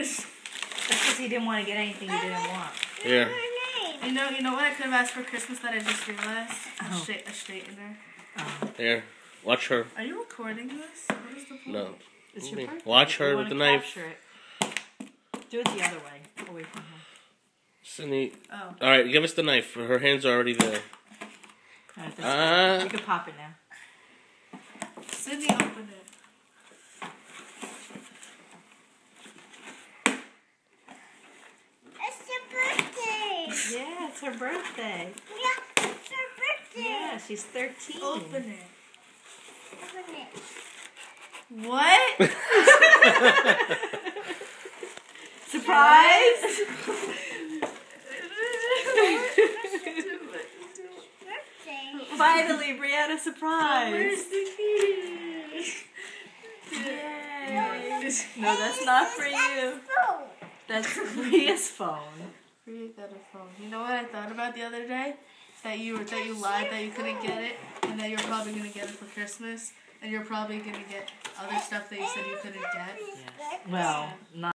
That's because he didn't want to get anything he didn't want. Yeah. You know what I could have asked for Christmas that I just realized? A straightener. Oh. Here. Watch her. Are you recording this? What is the point? No. It's your birthday. Watch her You with the wanna knife. capture it. Do it the other way, away from her. Sydney. Oh. Alright, give us the knife. Her hands are already there. Alright, that's you can pop it now. Sydney, open it. It's your birthday. Yeah, it's her birthday. Yeah, it's your birthday. Yeah, she's 13. Open it. Open it. What? Surprise! Birthday. Finally, Brianna, surprise! Where's the key? Yay! No, that's not for you. Phone. That's Bria's phone. Rhea got a phone. You know what I thought about the other day? That you lied that you couldn't get it, and that you're probably gonna get it for Christmas, and you're probably gonna get other stuff that you said you couldn't get. Yes. Well, not.